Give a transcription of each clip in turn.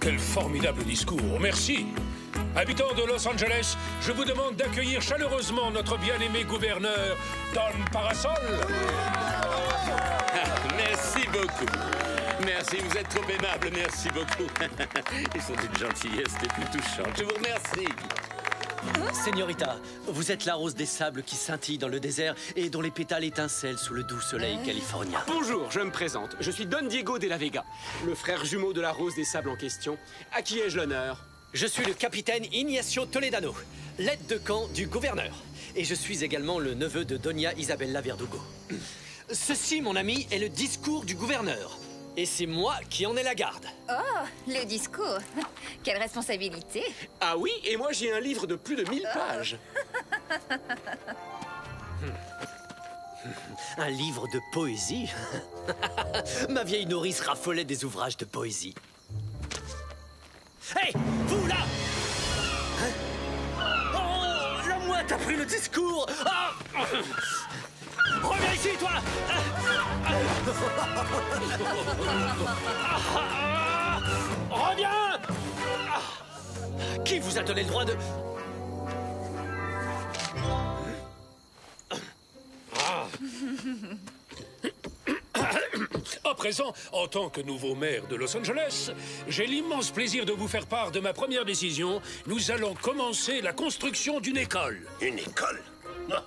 quel formidable discours, merci. Habitants de Los Angeles, je vous demande d'accueillir chaleureusement notre bien-aimé gouverneur, Don Parasol. Merci beaucoup. Merci, vous êtes trop aimable, merci beaucoup. Ils sont d'une gentillesse les plus touchantes. Je vous remercie. Señorita, vous êtes la rose des sables qui scintille dans le désert et dont les pétales étincellent sous le doux soleil californien. Bonjour, je me présente. Je suis Don Diego de la Vega, le frère jumeau de la rose des sables en question. À qui ai-je l'honneur? Je suis le capitaine Ignacio Toledano, l'aide de camp du gouverneur. Et je suis également le neveu de Doña Isabella Verdugo. Ceci, mon ami, est le discours du gouverneur. Et c'est moi qui en ai la garde. Oh, le discours. Quelle responsabilité. Ah oui, et moi j'ai un livre de plus de 1000 pages. Un livre de poésie? Ma vieille nourrice raffolait des ouvrages de poésie. Hé, vous là! Oh, la mouette a pris le discours! Ah! Reviens ici, toi! Reviens! Qui vous a donné le droit de... À présent, en tant que nouveau maire de Los Angeles, j'ai l'immense plaisir de vous faire part de ma première décision. Nous allons commencer la construction d'une école. Une école? Ah,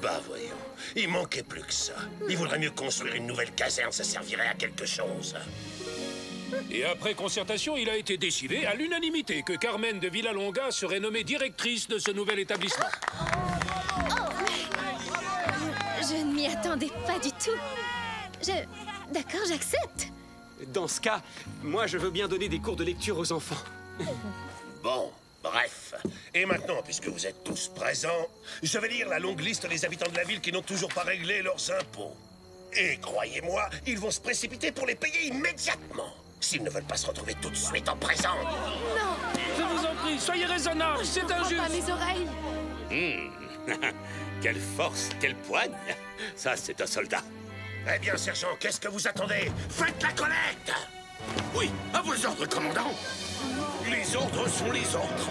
bah voyons, il manquait plus que ça. Il vaudrait mieux construire une nouvelle caserne, ça servirait à quelque chose. Et après concertation, il a été décidé à l'unanimité que Carmen de Villalonga serait nommée directrice de ce nouvel établissement. Je ne m'y attendais pas du tout. D'accord, j'accepte. Dans ce cas, moi je veux bien donner des cours de lecture aux enfants. Bon, bref. Et maintenant, puisque vous êtes tous présents, je vais lire la longue liste des habitants de la ville qui n'ont toujours pas réglé leurs impôts. Et croyez-moi, ils vont se précipiter pour les payer immédiatement. S'ils ne veulent pas se retrouver tout de suite en présent. Non, Je vous en prie, soyez raisonnable, c'est je comprends pas injuste. mes oreilles. Quelle force, quelle poigne. Ça, c'est un soldat. Eh bien, sergent, qu'est-ce que vous attendez? Faites la collecte! Oui, à vos ordres, commandant. Les ordres sont les ordres.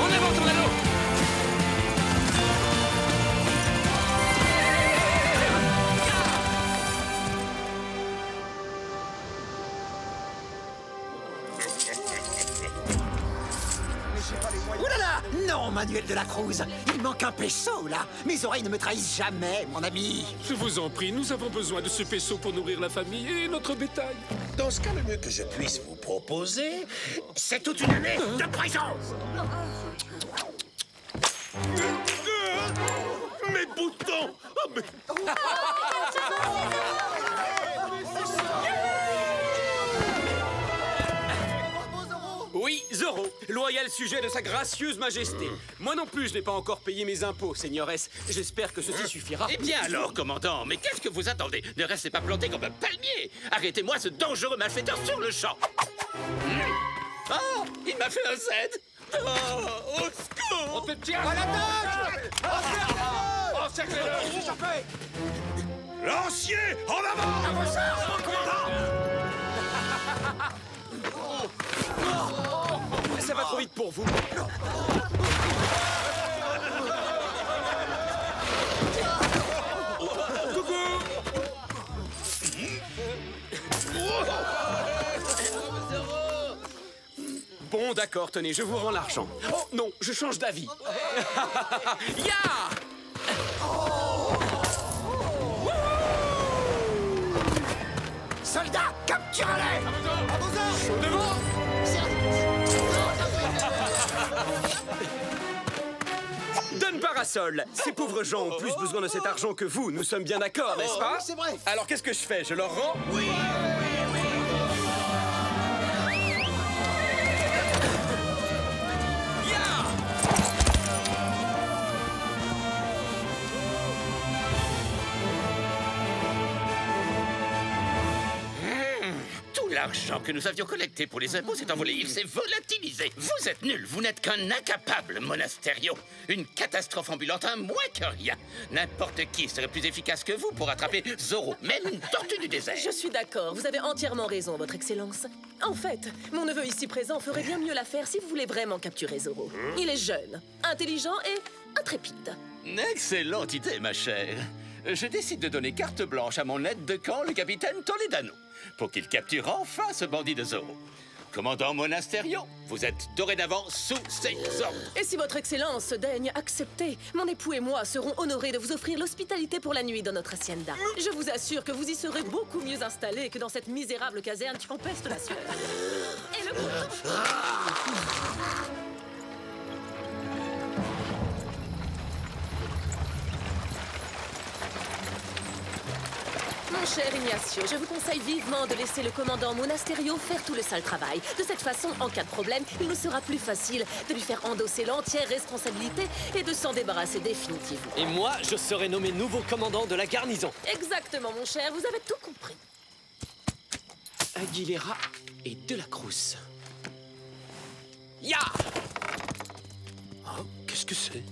En avant, Tornado! Ouh là là! Non, Manuel de la Cruz! Il manque un peso, là! Mes oreilles ne me trahissent jamais, mon ami! Je vous en prie, nous avons besoin de ce peso pour nourrir la famille et notre bétail. Dans ce cas, le mieux que je puisse vous proposer, c'est toute une année de prison! Mes boutons! Oh, mais... Oui, Zorro, loyal sujet de sa gracieuse majesté. Moi non plus, je n'ai pas encore payé mes impôts, seigneuresse. J'espère que ceci suffira. Eh bien alors, commandant, mais qu'est-ce que vous attendez? Ne restez pas planté comme un palmier. Arrêtez-moi ce dangereux malfaiteur sur le champ. Oh, il m'a fait un Z. Oh, au secours! Lancier, en avant! Ça va trop vite pour vous. Bon, d'accord, tenez, je vous rends l'argent. Oh, non, je change d'avis. Ya! Soldats, capturez-les! Devant! Donne parasol. Ces pauvres gens ont plus besoin de cet argent que vous. Nous sommes bien d'accord, n'est-ce pas? C'est vrai. Alors qu'est-ce que je fais? Je leur rends? Oui! Ya! l'argent que nous avions collecté pour les impôts s'est envolé. Il s'est volatilisé. Vous êtes nuls. Vous n'êtes qu'un incapable, Monasterio. Une catastrophe ambulante, un moins que rien. N'importe qui serait plus efficace que vous pour attraper Zorro, même une tortue du désert. Je suis d'accord, vous avez entièrement raison, Votre Excellence. En fait, mon neveu ici présent ferait bien mieux l'affaire si vous voulez vraiment capturer Zorro. Il est jeune, intelligent et intrépide. Excellente idée, ma chère. Je décide de donner carte blanche à mon aide de camp, le capitaine Toledano, pour qu'il capture enfin ce bandit de Zorro. Commandant Monasterio, vous êtes dorénavant sous ses ordres. Et si Votre Excellence daigne accepter, mon époux et moi serons honorés de vous offrir l'hospitalité pour la nuit dans notre hacienda. Je vous assure que vous y serez beaucoup mieux installés que dans cette misérable caserne qui empeste la sueur. Et le couteau... Mon cher Ignacio, je vous conseille vivement de laisser le commandant Monasterio faire tout le sale travail. De cette façon, en cas de problème, il nous sera plus facile de lui faire endosser l'entière responsabilité et de s'en débarrasser définitivement. Et moi, je serai nommé nouveau commandant de la garnison. Exactement, mon cher, vous avez tout compris. Aguilera et De la Cruz. Ya! Oh, qu'est-ce que c'est?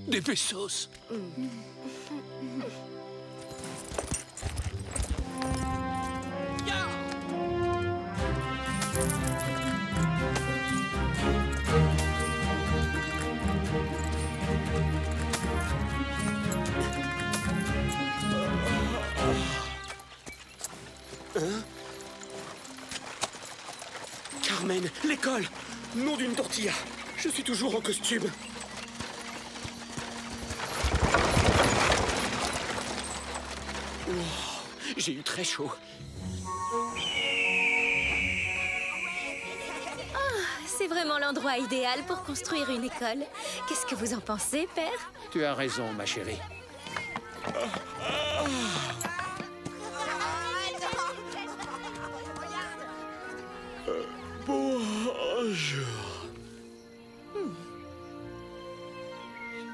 Des pesos. Carmen, l'école! Nom d'une tortilla! Je suis toujours en costume. Oh, j'ai eu très chaud. C'est vraiment l'endroit idéal pour construire une école. Qu'est-ce que vous en pensez, père? Tu as raison, ma chérie.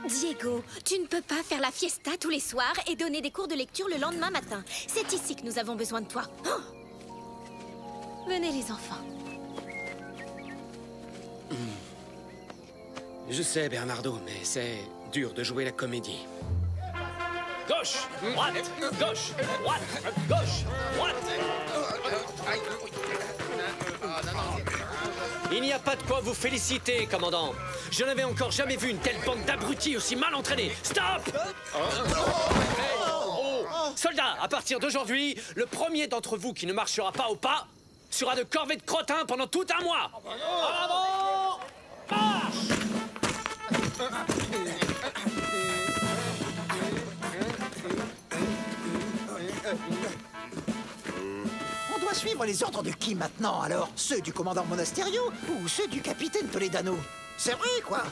Diego, tu ne peux pas faire la fiesta tous les soirs et donner des cours de lecture le lendemain matin. C'est ici que nous avons besoin de toi. Oh! Venez, les enfants. Je sais, Bernardo, mais c'est dur de jouer la comédie. Gauche, droite, gauche, droite, gauche, droite. Il n'y a pas de quoi vous féliciter, commandant. Je n'avais encore jamais vu une telle bande d'abrutis aussi mal entraînés. Stop! Soldats, à partir d'aujourd'hui, le premier d'entre vous qui ne marchera pas au pas sera de corvée de crottin pendant tout un mois. Bravo! Marche! On doit suivre les ordres de qui maintenant, alors? Ceux du commandant Monasterio ou ceux du capitaine Toledano? C'est vrai, quoi.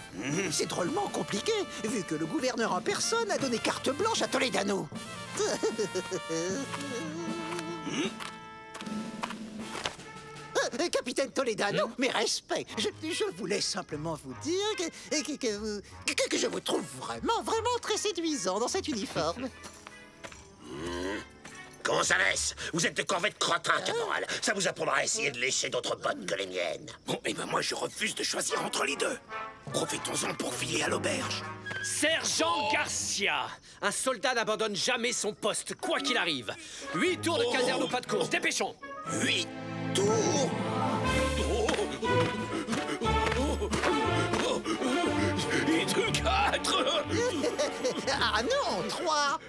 C'est drôlement compliqué, vu que le gouverneur en personne a donné carte blanche à Toledano. Capitaine Toledano, mes respects. Je voulais simplement vous dire que je vous trouve vraiment très séduisant dans cet uniforme. Gonzalez, vous êtes de corvette crottin, caporal. Ça vous apprendra à essayer de lécher d'autres bottes que les miennes. Bon, eh ben moi, je refuse de choisir entre les deux. Profitons-en pour filer à l'auberge. Sergent Garcia, un soldat n'abandonne jamais son poste, quoi qu'il arrive. 8 tours de caserne au pas de course, dépêchons. 8 tours. Et de 4. Ah non, 3.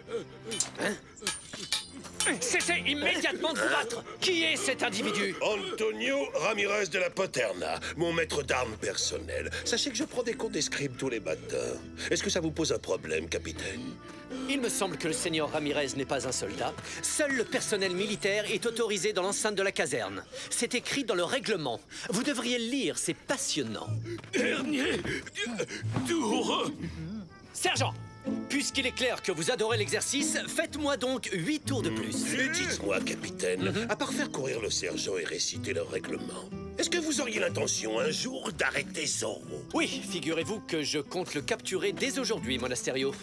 Cessez immédiatement de vous battre. Qui est cet individu? Antonio Ramirez de la Paterna, mon maître d'armes personnel. Sachez que je prends des cours d'escrime tous les matins. Est-ce que ça vous pose un problème, capitaine? Il me semble que le seigneur Ramirez n'est pas un soldat. Seul le personnel militaire est autorisé dans l'enceinte de la caserne. C'est écrit dans le règlement. Vous devriez le lire, c'est passionnant. Dernier tour. Sergent, puisqu'il est clair que vous adorez l'exercice, faites-moi donc 8 tours de plus. Dites-moi, capitaine, à part faire courir le sergent et réciter le règlement, est-ce que vous auriez l'intention un jour d'arrêter Zorro? Oui, figurez-vous que je compte le capturer dès aujourd'hui, Monasterio.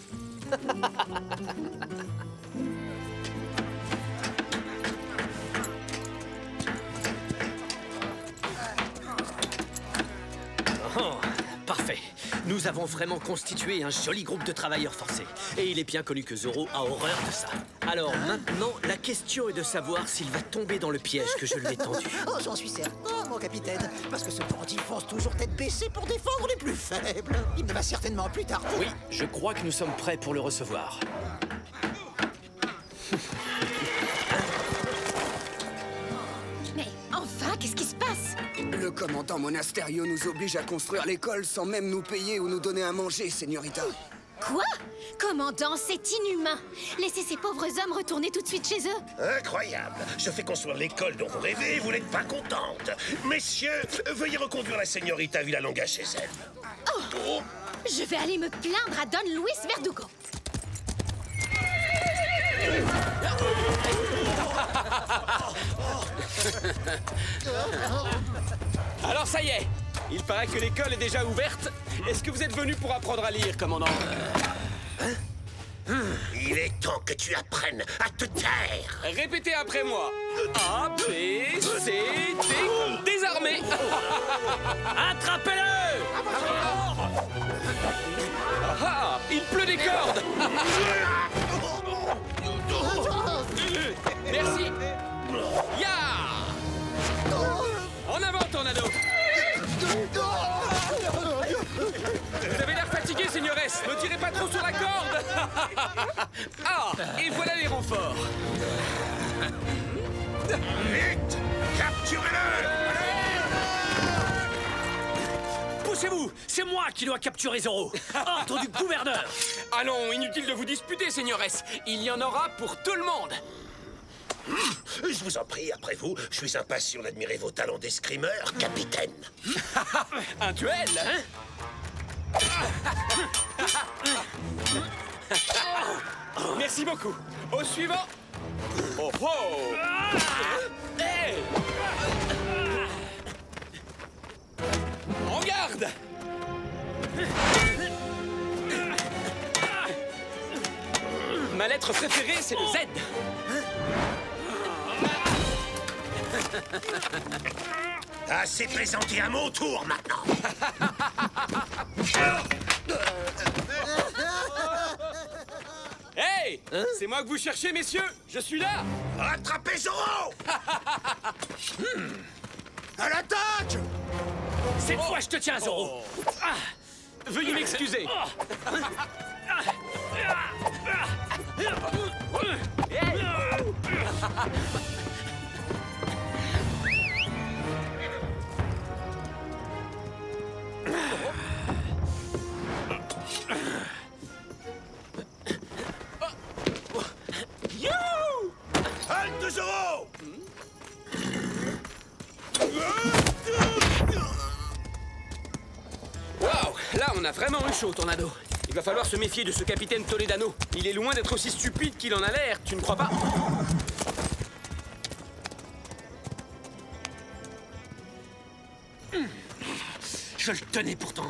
Nous avons vraiment constitué un joli groupe de travailleurs forcés. Et il est bien connu que Zoro a horreur de ça. Alors maintenant, la question est de savoir s'il va tomber dans le piège que je lui ai tendu. Oh, j'en suis certain, mon capitaine. Parce que ce bandit fonce toujours tête baissée pour défendre les plus faibles. Il ne va certainement plus tarder. Oui, je crois que nous sommes prêts pour le recevoir. Mais enfin, qu'est-ce qui se passe? Le commandant Monasterio nous oblige à construire l'école sans même nous payer ou nous donner à manger, señorita. Quoi? Commandant, c'est inhumain. Laissez ces pauvres hommes retourner tout de suite chez eux. Incroyable. Je fais construire l'école dont vous rêvez et vous n'êtes pas contente. Messieurs, veuillez reconduire la señorita Villalonga chez elle. Oh. Je vais aller me plaindre à Don Luis Verdugo. Alors ça y est, il paraît que l'école est déjà ouverte. Est-ce que vous êtes venu pour apprendre à lire, commandant? Il est temps que tu apprennes à te taire. Répétez après moi. A, B, C, D, comme désarmé. Attrapez-le! Ah, il pleut des cordes. Merci. Ya! En avant, Tornado. Vous avez l'air fatigué, señores. Ne tirez pas trop sur la corde. Ah, et voilà les renforts. Vite! Capturez-le! Poussez-vous! C'est moi qui dois capturer Zoro! Ordre du gouverneur! Allons, inutile de vous disputer, señores. Il y en aura pour tout le monde. Je vous en prie, après vous, je suis impatient d'admirer vos talents d'escrimeur, capitaine. Un duel, hein? Merci beaucoup. Au suivant. Oh oh! Hey! En garde! Ma lettre préférée, c'est le Z. Assez plaisanté, à mon tour maintenant. Hey! C'est moi que vous cherchez, messieurs. Je suis là. Attrapez Zoro! À l'attaque! Cette fois, je te tiens, Zoro! Veuillez m'excuser. Halte Zoro! Waouh! Là, on a vraiment eu chaud, Tornado. Il va falloir se méfier de ce capitaine Toledano. Il est loin d'être aussi stupide qu'il en a l'air, tu ne crois pas? Je le tenais pourtant.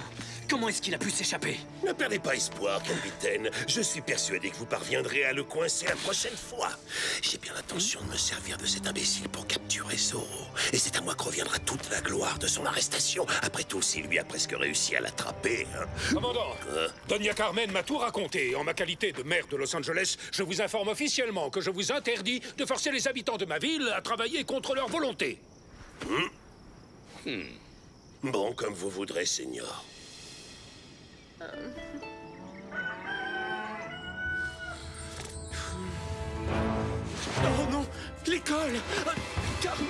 Comment est-ce qu'il a pu s'échapper? Ne perdez pas espoir, capitaine. Je suis persuadé que vous parviendrez à le coincer la prochaine fois. J'ai bien l'intention de me servir de cet imbécile pour capturer Zoro. Et c'est à moi que reviendra toute la gloire de son arrestation. Après tout, s'il lui a presque réussi à l'attraper, hein. Commandant, Doña Carmen m'a tout raconté. En ma qualité de maire de Los Angeles, je vous informe officiellement que je vous interdis de forcer les habitants de ma ville à travailler contre leur volonté. Bon, comme vous voudrez, Seigneur. Oh non! L'école! Carmen!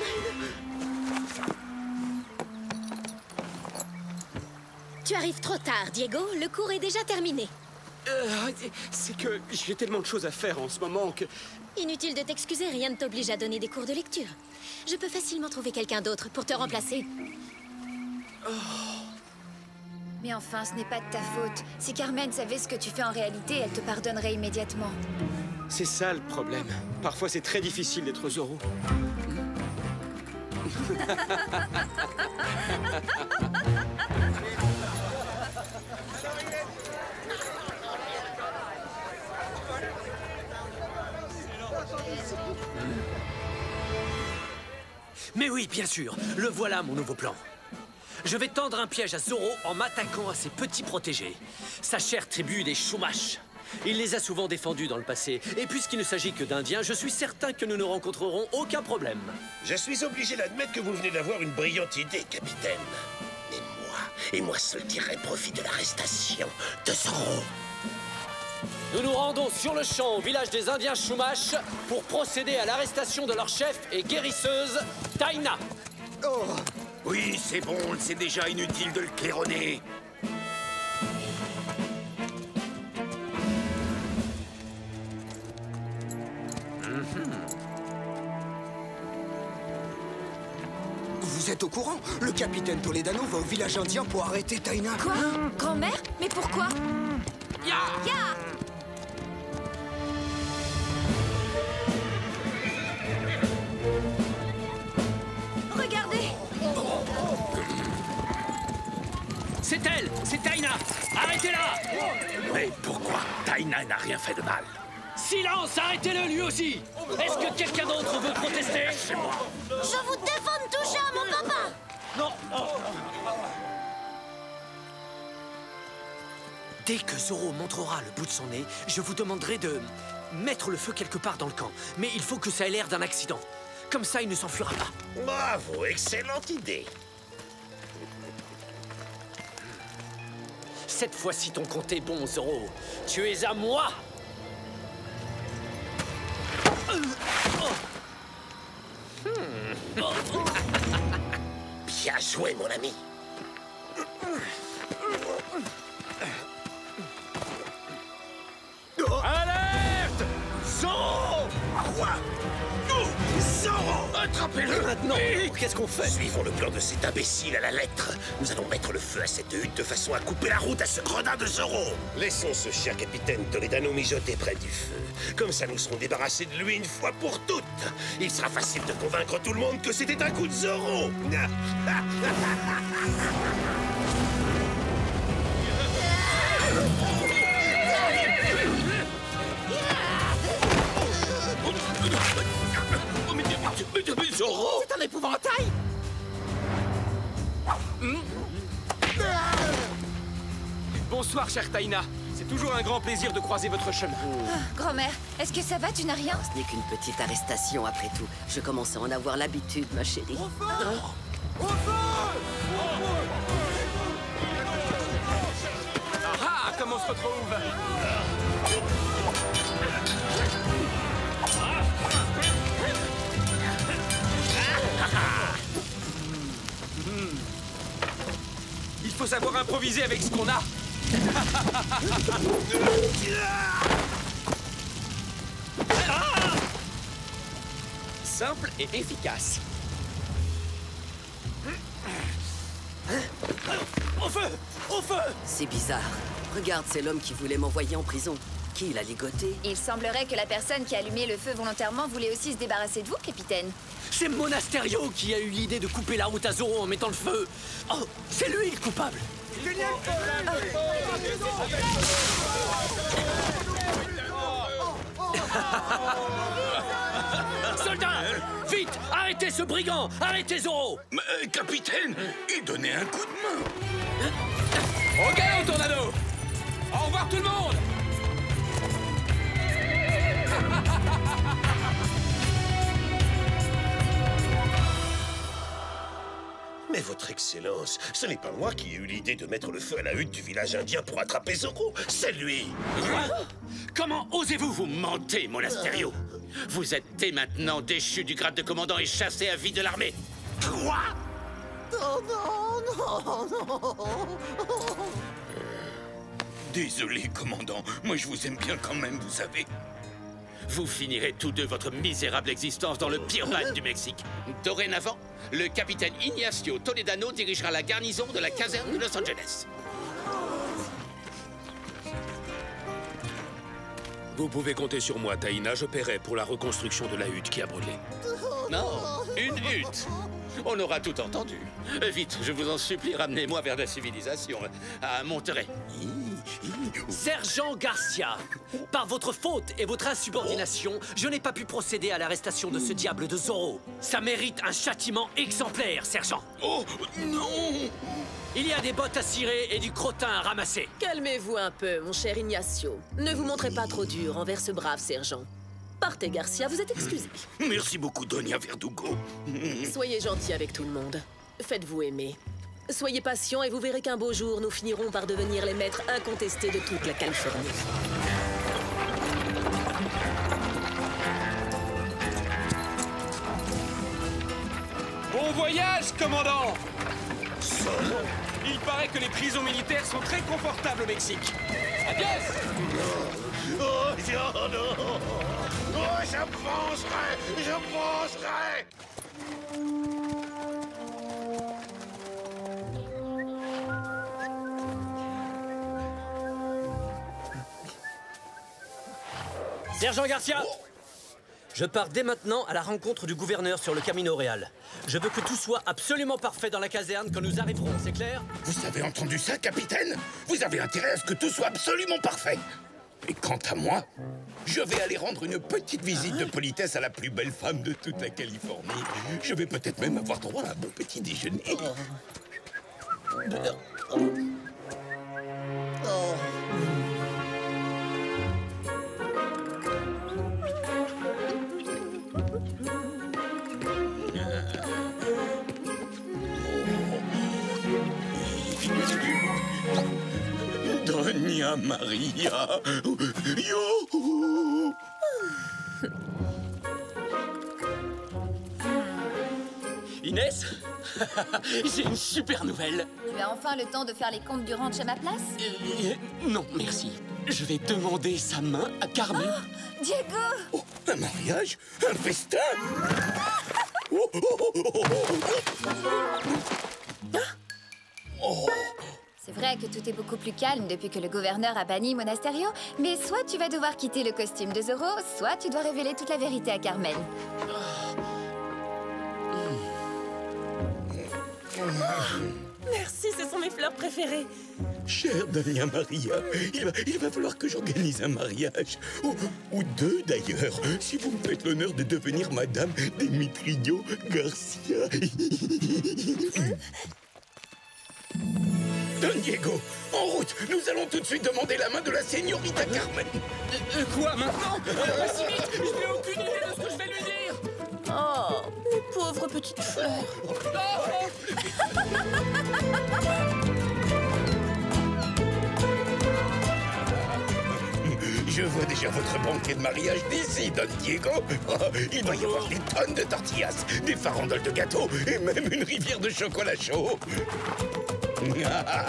Tu arrives trop tard, Diego. Le cours est déjà terminé. C'est que j'ai tellement de choses à faire en ce moment que... Inutile de t'excuser, rien ne t'oblige à donner des cours de lecture. Je peux facilement trouver quelqu'un d'autre pour te remplacer. Mais enfin, ce n'est pas de ta faute. Si Carmen savait ce que tu fais en réalité, elle te pardonnerait immédiatement. C'est ça le problème. Parfois, c'est très difficile d'être Zoro. Mais oui, bien sûr. Le voilà, mon nouveau plan. Je vais tendre un piège à Zoro en m'attaquant à ses petits protégés. Sa chère tribu des Chumash. Il les a souvent défendus dans le passé. Et puisqu'il ne s'agit que d'Indiens, je suis certain que nous ne rencontrerons aucun problème. Je suis obligé d'admettre que vous venez d'avoir une brillante idée, capitaine. Mais moi seul tirerai profit de l'arrestation de Zoro. Nous nous rendons sur le champ au village des Indiens Chumash pour procéder à l'arrestation de leur chef et guérisseuse, Taina. Oh. Oui, c'est bon, c'est déjà inutile de le claironner. Vous êtes au courant? Le capitaine Toledano va au village indien pour arrêter Taina. Quoi? Grand-mère? Mais pourquoi? Ya! Ya! Regardez! C'est elle! C'est Taina! Arrêtez-la! Mais pourquoi? Taina n'a rien fait de mal. Silence! Arrêtez-le lui aussi! Est-ce que quelqu'un d'autre veut protester? C'est moi. Je vous défends de toucher à mon papa! Non! Dès que Zoro montrera le bout de son nez, je vous demanderai de mettre le feu quelque part dans le camp. Mais il faut que ça ait l'air d'un accident. Comme ça, il ne s'enfuira pas. Bravo, excellente idée. Cette fois-ci, ton compte est bon, Zoro. Tu es à moi! Bien joué, mon ami. Alerte! Zoro! Quoi? Nous, Zoro! Attrapez-le maintenant! Qu'est-ce qu'on fait? Suivons le plan de cet imbécile à la lettre. Nous allons mettre le feu à cette hutte de façon à couper la route à ce gredin de Zoro. Laissons ce cher capitaine Toledano mijoter près du feu. Comme ça, nous serons débarrassés de lui une fois pour toutes. Il sera facile de convaincre tout le monde que c'était un coup de Zoro. Zoro! C'est un épouvantail! Bonsoir, chère Taina. C'est toujours un grand plaisir de croiser votre chemin. Grand-mère, est-ce que ça va? Tu n'as rien? Ce n'est qu'une petite arrestation après tout. Je commence à en avoir l'habitude, ma chérie. Ah, comment on se retrouve? Il faut savoir improviser avec ce qu'on a. Simple et efficace. Au feu! Au feu! C'est bizarre. Regarde, c'est l'homme qui voulait m'envoyer en prison. Qui l'a ligoté? Il semblerait que la personne qui a allumé le feu volontairement voulait aussi se débarrasser de vous, capitaine. C'est Monasterio qui a eu l'idée de couper la route à Zoro en mettant le feu. Oh, c'est lui le coupable. Soldats, vite, arrêtez ce brigand, arrêtez Zoro. Mais, capitaine, il donnait un coup de main. Au galop, Tornado! Au revoir tout le monde! Mais votre excellence, ce n'est pas moi qui ai eu l'idée de mettre le feu à la hutte du village indien pour attraper Zoro, c'est lui. Comment osez-vous? Vous mentez, Monasterio. Vous êtes dès maintenant déchu du grade de commandant et chassé à vie de l'armée. Quoi? Oh non, non, non. Désolé, commandant. Moi, je vous aime bien quand même, vous savez. Vous finirez tous deux votre misérable existence dans le pire bagne du Mexique. Dorénavant, le capitaine Ignacio Toledano dirigera la garnison de la caserne de Los Angeles. Vous pouvez compter sur moi, Taina. Je paierai pour la reconstruction de la hutte qui a brûlé. Non, une hutte. On aura tout entendu. Vite, je vous en supplie, ramenez-moi vers la civilisation, à Monterey. Sergent Garcia, par votre faute et votre insubordination, je n'ai pas pu procéder à l'arrestation de ce diable de Zorro. Ça mérite un châtiment exemplaire, sergent. Oh, non! Il y a des bottes à cirer et du crottin à ramasser. Calmez-vous un peu, mon cher Ignacio. Ne vous montrez pas trop dur envers ce brave sergent. Partez, Garcia, vous êtes excusé. Merci beaucoup, Doña Verdugo. Soyez gentil avec tout le monde. Faites-vous aimer. Soyez patient et vous verrez qu'un beau jour, nous finirons par devenir les maîtres incontestés de toute la Californie. Bon voyage, commandant! Il paraît que les prisons militaires sont très confortables au Mexique. Adios! Oh, non! Oh, je penserai! Sergent Garcia, je pars dès maintenant à la rencontre du gouverneur sur le Camino Real. Je veux que tout soit absolument parfait dans la caserne quand nous arriverons, c'est clair? Vous avez entendu ça, capitaine? Vous avez intérêt à ce que tout soit absolument parfait. Et quant à moi, je vais aller rendre une petite visite de politesse à la plus belle femme de toute la Californie. Je vais peut-être même avoir droit à un bon petit déjeuner. Doña Maria. Yo. Inès, j'ai une super nouvelle. Tu as enfin le temps de faire les comptes du ranch à ma place? Non, merci. Je vais demander sa main à Carmen. Oh, Diego! Oh, un mariage? Un festin? C'est vrai que tout est beaucoup plus calme depuis que le gouverneur a banni Monasterio, mais soit tu vas devoir quitter le costume de Zorro, soit tu dois révéler toute la vérité à Carmen. Merci, ce sont mes fleurs préférées. Chère Doña Maria, il va falloir que j'organise un mariage. Ou deux, d'ailleurs, si vous me faites l'honneur de devenir Madame Demetrio Garcia. Don Diego, en route. Nous allons tout de suite demander la main de la señorita Carmen. Quoi, maintenant? Pas si vite. Je n'ai aucune idée de ce que je vais lui dire. Oh, mes pauvres petites fleurs. Je vois déjà votre banquet de mariage d'ici, Don Diego. Oh, il doit y avoir des tonnes de tortillas, des farandoles de gâteaux et même une rivière de chocolat chaud. Ah,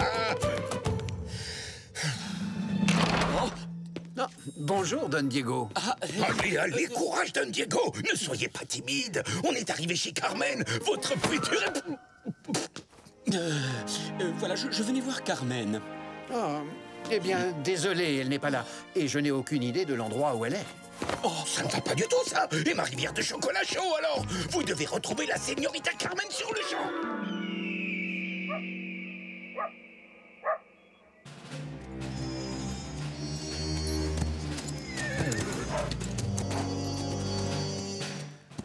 bonjour, Don Diego. Allez, allez, courage, Don Diego. Ne soyez pas timide. On est arrivé chez Carmen, votre future... Voilà, je venais voir Carmen. Oh, eh bien, désolé, elle n'est pas là. Et je n'ai aucune idée de l'endroit où elle est. Oh, ça ne va pas du tout, ça. Et ma rivière de chocolat chaud, alors? Vous devez retrouver la señorita Carmen sur le champ.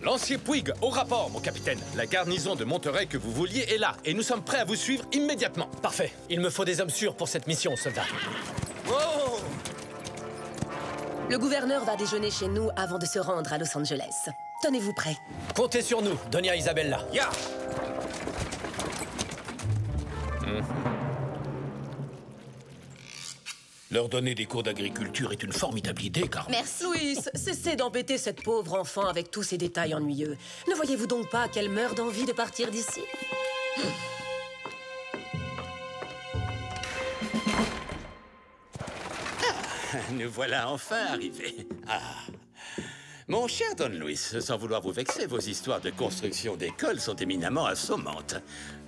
Lancier Puig, au rapport, mon capitaine. La garnison de Monterey que vous vouliez est là, et nous sommes prêts à vous suivre immédiatement. Parfait. Il me faut des hommes sûrs pour cette mission, soldat. Oh! Le gouverneur va déjeuner chez nous avant de se rendre à Los Angeles. Tenez-vous prêts. Comptez sur nous, Doña Isabella. Ya! Leur donner des cours d'agriculture est une formidable idée, car... Merci. Louis, cessez d'embêter cette pauvre enfant avec tous ces détails ennuyeux. Ne voyez-vous donc pas qu'elle meurt d'envie de partir d'ici? Nous voilà enfin arrivés. Ah. Mon cher Don Luis, sans vouloir vous vexer, vos histoires de construction d'écoles sont éminemment assommantes.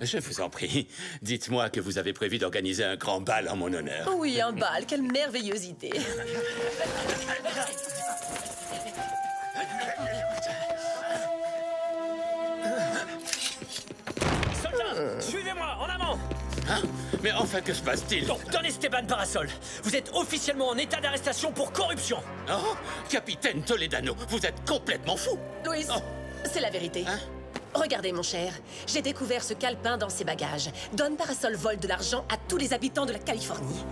Je vous en prie, dites-moi que vous avez prévu d'organiser un grand bal en mon honneur. Oui, un bal, quelle merveilleuse idée. Mais enfin, que se passe-t-il? Donc, Don Esteban Parasol, vous êtes officiellement en état d'arrestation pour corruption. Oh, capitaine Toledano, vous êtes complètement fou. Louis, c'est la vérité. Hein? Regardez, mon cher, j'ai découvert ce calepin dans ses bagages. Don Parasol vole de l'argent à tous les habitants de la Californie.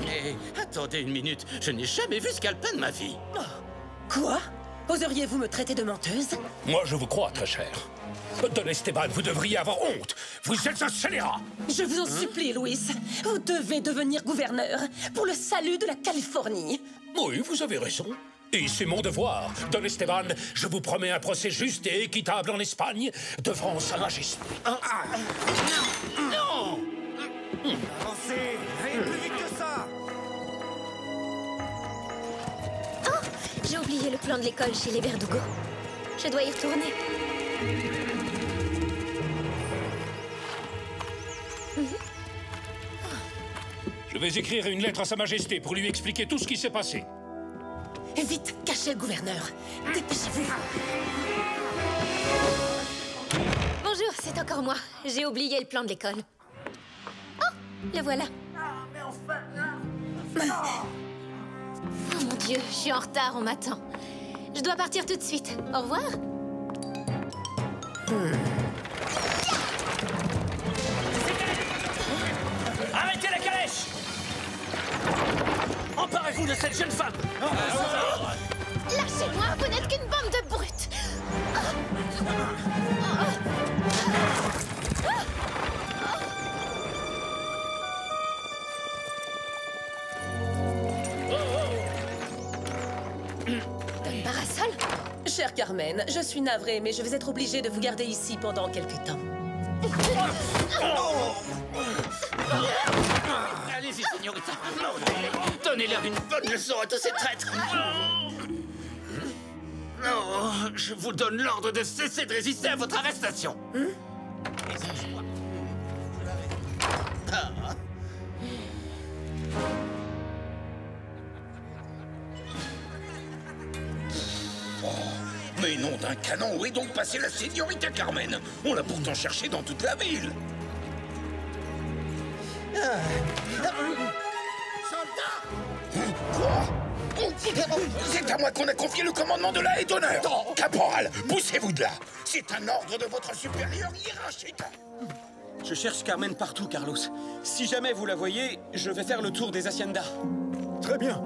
Mais attendez une minute, je n'ai jamais vu ce calepin de ma vie. Oh. Quoi? Oseriez-vous me traiter de menteuse? Moi, je vous crois, très cher. Don Esteban, vous devriez avoir honte. Vous êtes un scélérat. Je vous en supplie, Louis. Vous devez devenir gouverneur pour le salut de la Californie. Oui, vous avez raison. Et c'est mon devoir. Don Esteban, je vous promets un procès juste et équitable en Espagne, devant Sa Majesté. Non! Avancez! Allez plus vite que ça! Oh! J'ai oublié le plan de l'école chez les Verdugo. Je dois y retourner. Je vais écrire une lettre à Sa Majesté pour lui expliquer tout ce qui s'est passé. Vite, cachez le gouverneur. Dépêchez-vous. Bonjour, c'est encore moi. J'ai oublié le plan de l'école. Oh, le voilà. Oh mon Dieu, je suis en retard, on m'attend. Je dois partir tout de suite. Au revoir. Arrêtez la calèche! Emparez-vous de cette jeune femme! Lâchez-moi, vous n'êtes qu'une bande de brutes. Don Parasol? Chère Carmen, je suis navrée, mais je vais être obligée de vous garder ici pendant quelque temps. Allez-y, señorita. Donnez-leur une bonne leçon à tous ces traîtres. Non, je vous donne l'ordre de cesser de résister à votre arrestation. Mais nom d'un canon, où est donc passée la señorita Carmen? On l'a pourtant cherchée dans toute la ville. C'est à moi qu'on a confié le commandement de la haie d'honneur. Caporal, poussez-vous de là. C'est un ordre de votre supérieur hiérarchique. Je cherche Carmen partout, Carlos. Si jamais vous la voyez, je vais faire le tour des haciendas. Très bien.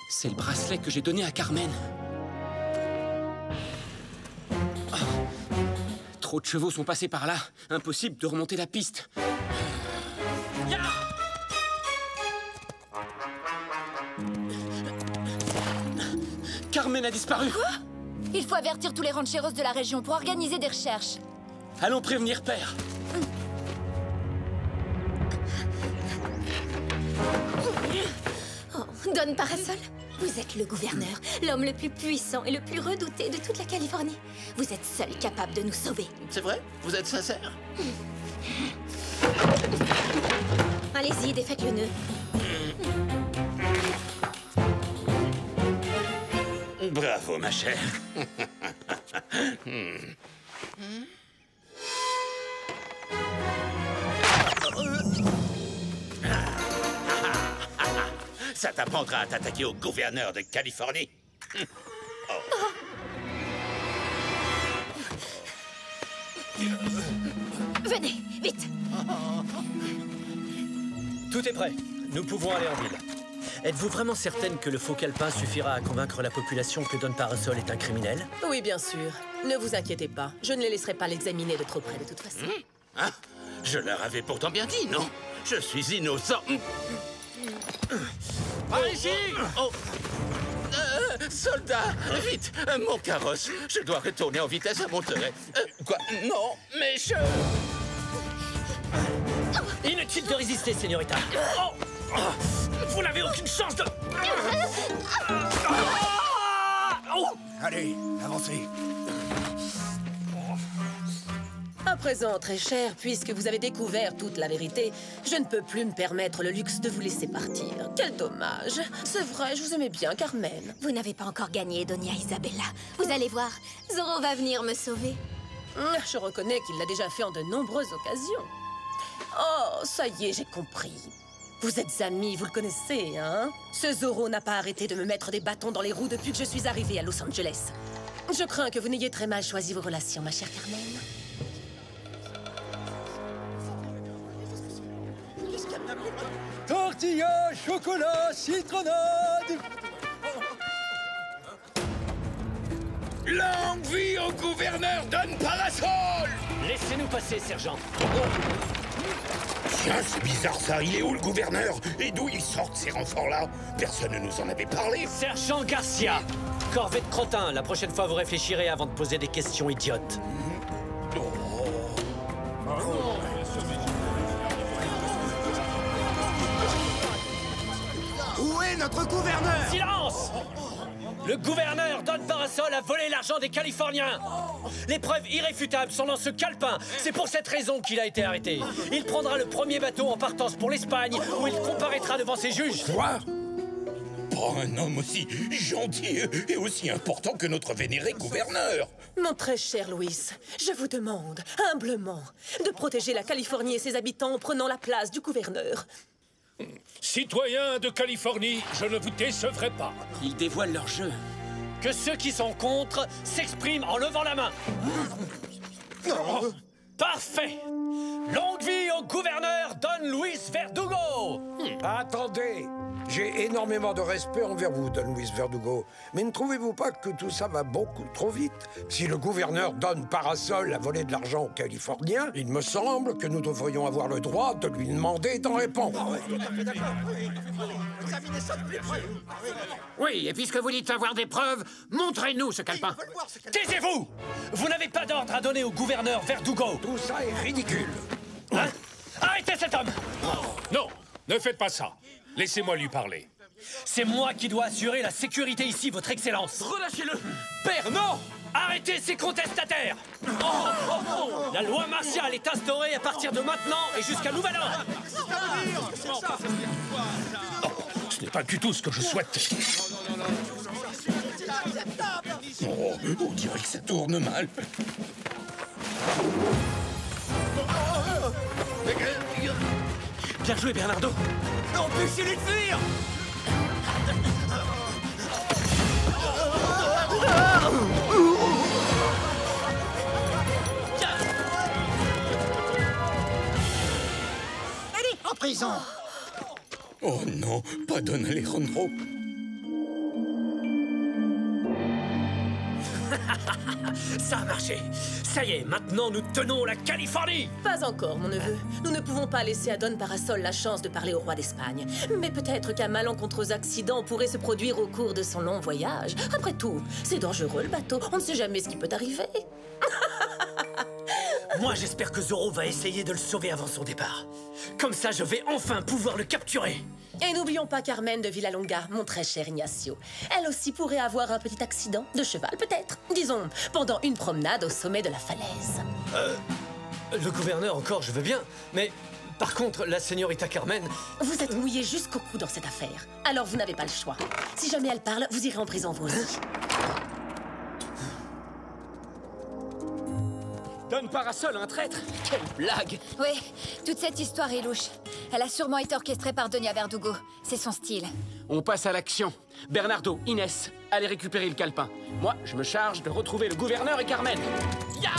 C'est le bracelet que j'ai donné à Carmen. Ah. Trop de chevaux sont passés par là. Impossible de remonter la piste. Carmen a disparu. Quoi? Il faut avertir tous les rancheros de la région pour organiser des recherches. Allons prévenir Père. Oh, Don Parasol, vous êtes le gouverneur, l'homme le plus puissant et le plus redouté de toute la Californie. Vous êtes seul capable de nous sauver. C'est vrai? Vous êtes sincère? Allez-y, défaites le nœud. Bravo, ma chère. Ça t'apprendra à t'attaquer au gouverneur de Californie. Venez, vite. Tout est prêt. Nous pouvons aller en ville. Êtes-vous vraiment certaine que le faux calepin suffira à convaincre la population que Don Parasol est un criminel? Oui, bien sûr. Ne vous inquiétez pas. Je ne les laisserai pas l'examiner de trop près, de toute façon. Hein? Je leur avais pourtant bien dit, non? Je suis innocent. Par ici! Oh. Soldat, vite! Mon carrosse! Je dois retourner en vitesse à Monterey. Quoi? Non, mais je... Inutile de résister, señorita. Oh! Vous n'avez aucune chance de... Allez, avancez. À présent, très cher, puisque vous avez découvert toute la vérité, je ne peux plus me permettre le luxe de vous laisser partir. Quel dommage. C'est vrai, je vous aimais bien, Carmen. Vous n'avez pas encore gagné, Doña Isabella. Vous allez voir, Zorro va venir me sauver. Je reconnais qu'il l'a déjà fait en de nombreuses occasions. Oh, ça y est, j'ai compris. Vous êtes amis, vous le connaissez, hein? Ce Zorro n'a pas arrêté de me mettre des bâtons dans les roues depuis que je suis arrivée à Los Angeles. Je crains que vous n'ayez très mal choisi vos relations, ma chère Carmen. Tortilla, chocolat, citronnade. Longue vie au gouverneur Don Parasol! Laissez-nous passer, sergent. Tiens, c'est bizarre ça. Il est où le gouverneur? Et d'où ils sortent ces renforts-là? Personne ne nous en avait parlé. Sergent Garcia! Corvée de crottin, la prochaine fois vous réfléchirez avant de poser des questions idiotes. Où est notre gouverneur? Silence! Le gouverneur Don Parasol a volé l'argent des Californiens. Les preuves irréfutables sont dans ce calepin. C'est pour cette raison qu'il a été arrêté. Il prendra le premier bateau en partance pour l'Espagne, où il comparaîtra devant ses juges. Quoi? Pas un homme aussi gentil et aussi important que notre vénéré gouverneur. Mon très cher Louis, je vous demande, humblement, de protéger la Californie et ses habitants en prenant la place du gouverneur. Citoyens de Californie, je ne vous décevrai pas. Ils dévoilent leur jeu. Que ceux qui sont contre s'expriment en levant la main. Parfait. Longue vie au gouverneur Don Luis Verdugo. Attendez. J'ai énormément de respect envers vous, Don Luis Verdugo. Mais ne trouvez-vous pas que tout ça va beaucoup trop vite? Si le gouverneur Don Parasol a volé de l'argent aux Californiens, il me semble que nous devrions avoir le droit de lui demander d'en répondre. Oui, et puisque vous dites avoir des preuves, montrez-nous ce calepin. Taisez-vous! Vous n'avez pas d'ordre à donner au gouverneur Verdugo. Tout ça est ridicule. Hein? Arrêtez cet homme! Non, ne faites pas ça. Laissez-moi lui parler. C'est moi qui dois assurer la sécurité ici, votre excellence. Relâchez-le! Père, non! Arrêtez ces contestataires! La loi martiale est instaurée à partir de maintenant et jusqu'à nouvel ordre. Ce n'est pas du tout ce que je souhaite. Oh, on dirait que ça tourne mal. Bien joué, Bernardo. Empêchez-les de fuir! Allez, en prison! Oh non, pas Don Alejandro. Ça a marché. Ça y est, maintenant nous tenons la Californie. Pas encore, mon neveu. Nous ne pouvons pas laisser à Don Parasol la chance de parler au roi d'Espagne. Mais peut-être qu'un malencontreux accident pourrait se produire au cours de son long voyage. Après tout, c'est dangereux le bateau. On ne sait jamais ce qui peut arriver. Moi, j'espère que Zorro va essayer de le sauver avant son départ. Comme ça, je vais enfin pouvoir le capturer. Et n'oublions pas Carmen de Villalonga, mon très cher Ignacio. Elle aussi pourrait avoir un petit accident de cheval, peut-être. Disons, pendant une promenade au sommet de la falaise. Le gouverneur encore, je veux bien. Mais par contre, la señorita Carmen... Vous êtes mouillé jusqu'au cou dans cette affaire. Alors vous n'avez pas le choix. Si jamais elle parle, vous irez en prison vous aussi. Don Parasol, un traître? Quelle blague! Oui, toute cette histoire est louche. Elle a sûrement été orchestrée par Doña Verdugo. C'est son style. On passe à l'action. Bernardo, Inès, allez récupérer le calepin. Moi, je me charge de retrouver le gouverneur et Carmen. Ya!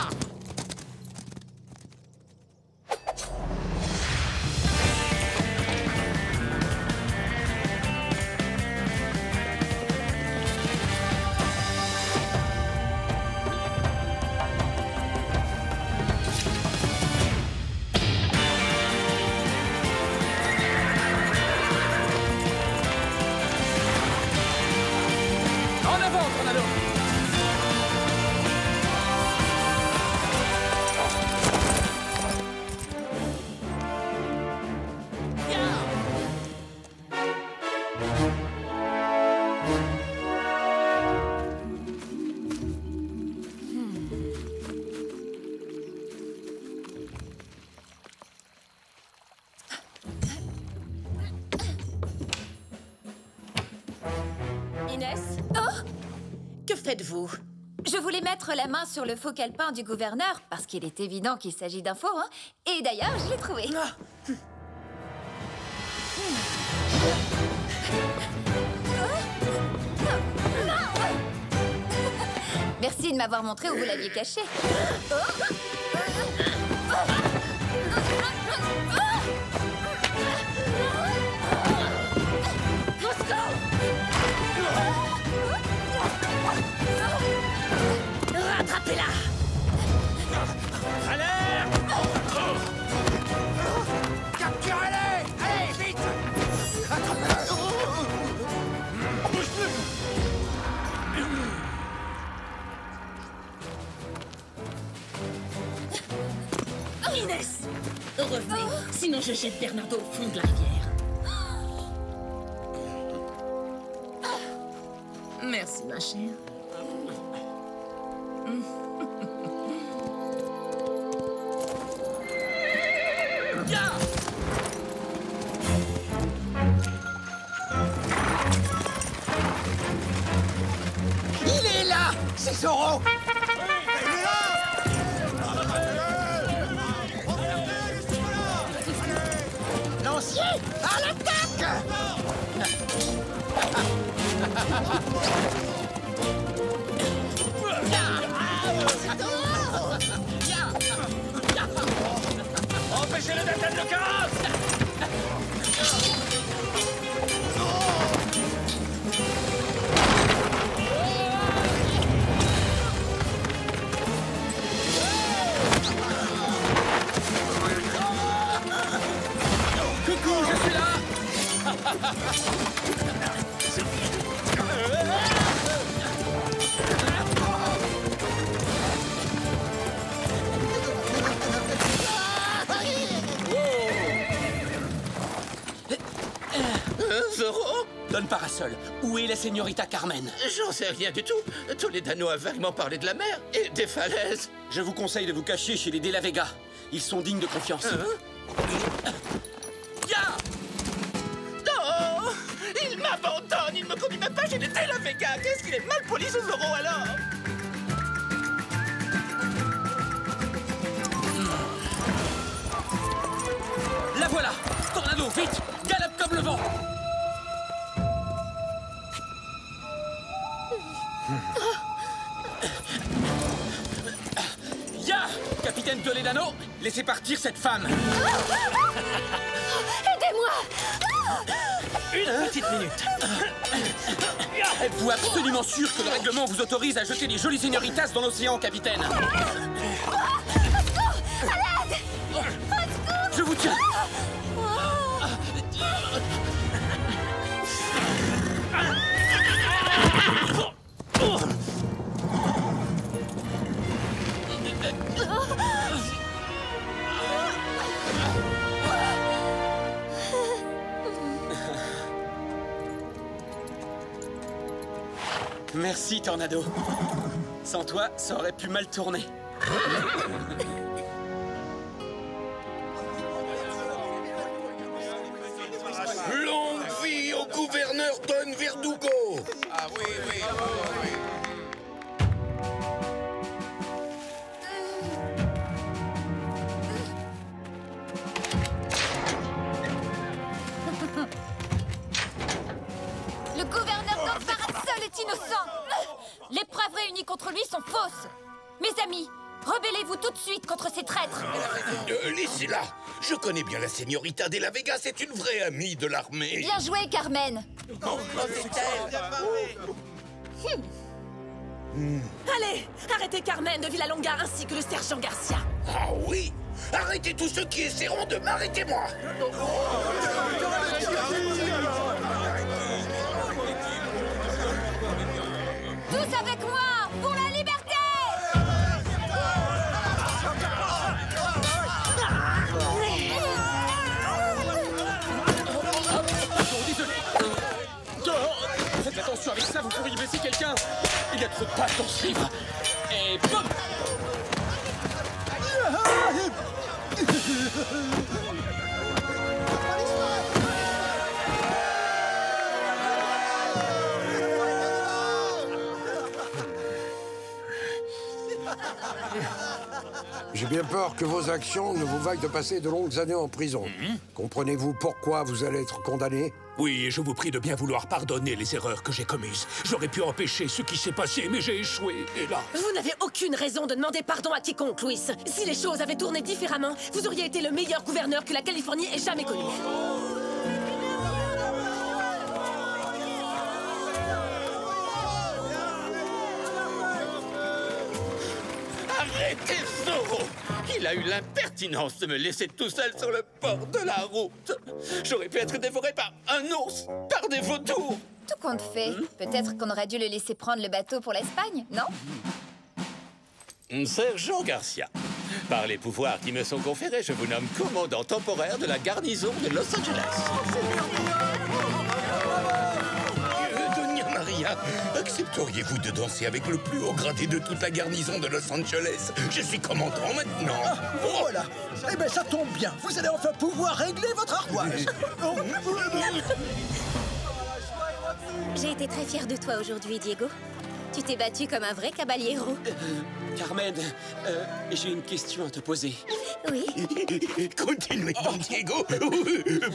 Inès? Oh! Que faites-vous? Je voulais mettre la main sur le faux calepin du gouverneur, parce qu'il est évident qu'il s'agit d'un faux, hein. Et d'ailleurs, je l'ai trouvé. Merci de m'avoir montré où vous l'aviez caché. Rattrapez-la! Alerte! Capturez-les! Allez, vite! Inès! Revenez, sinon je jette Bernardo au fond de la rivière. Merci, ma chère. Il est là! C'est Zoro! Lancier, à l'attaque! Empêchez-le d'atteindre le carrosse! Coucou, je suis là! Zoro? Donne parasol. Où est la señorita Carmen? J'en sais rien du tout. Toledano a vaguement parlé de la mer et des falaises. Je vous conseille de vous cacher chez les De La Vega. Ils sont dignes de confiance. Ya! Non! Il m'abandonne! Il me conduit même pas chez les De La Vega! Qu'est-ce qu'il est mal poli, ce Zoro, alors? La voilà! Tornado, vite! Galope comme le vent! Ya! Capitaine Toledano, laissez partir cette femme! Aidez-moi! Une petite minute. Êtes-vous absolument sûr que le règlement vous autorise à jeter les jolies señoritas dans l'océan, capitaine? Je vous tiens! Merci, Tornado. Sans toi, ça aurait pu mal tourner. Longue vie au gouverneur Don Verdugo! Ah oui, oui, oui. Le gouverneur Don Parasol est innocent! Les preuves réunies contre lui sont fausses! Mes amis, rebellez-vous tout de suite contre ces traîtres! Laissez-la! Je connais bien la señorita De La Vega, c'est une vraie amie de l'armée. Bien joué, Carmen! Allez, arrêtez Carmen de Villalonga ainsi que le sergent Garcia. Ah oui? Arrêtez tous ceux qui essaieront de m'arrêter, moi! Tous avec moi, pour la liberté! Désolé. Faites attention avec ça, vous pourriez blesser quelqu'un. Il y a trop de pattes dans ce livre. Et boum! J'ai bien peur que vos actions ne vous vaillent de passer de longues années en prison. Comprenez-vous pourquoi vous allez être condamné? Oui, je vous prie de bien vouloir pardonner les erreurs que j'ai commises. J'aurais pu empêcher ce qui s'est passé, mais j'ai échoué, hélas. Vous n'avez aucune raison de demander pardon à quiconque, Louis. Si les choses avaient tourné différemment, vous auriez été le meilleur gouverneur que la Californie ait jamais connu. Arrêtez, Zorro! Il a eu l'impertinence de me laisser tout seul sur le bord de la route. J'aurais pu être dévoré par un ours, par des vautours. Tout compte fait, peut-être qu'on aurait dû le laisser prendre le bateau pour l'Espagne, non? Sergent Garcia, par les pouvoirs qui me sont conférés, je vous nomme commandant temporaire de la garnison de Los Angeles. Doña Maria, accepteriez-vous de danser avec le plus haut gradé de toute la garnison de Los Angeles? Je suis commandant maintenant. Voilà. Eh ben ça tombe bien. Vous allez enfin pouvoir régler votre ardoise. J'ai été très fière de toi aujourd'hui, Diego. Tu t'es battu comme un vrai caballero. Carmen, j'ai une question à te poser. Oui. Continuez donc, Diego.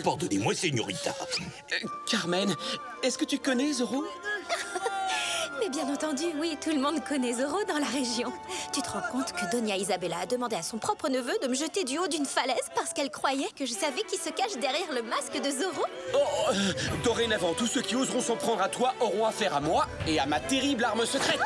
Pardonnez-moi, señorita. Carmen, est-ce que tu connais Zorro? Mais bien entendu, oui, tout le monde connaît Zorro dans la région. Tu te rends compte que Doña Isabella a demandé à son propre neveu de me jeter du haut d'une falaise parce qu'elle croyait que je savais qui se cache derrière le masque de Zorro? Dorénavant, tous ceux qui oseront s'en prendre à toi auront affaire à moi et à ma terrible arme secrète.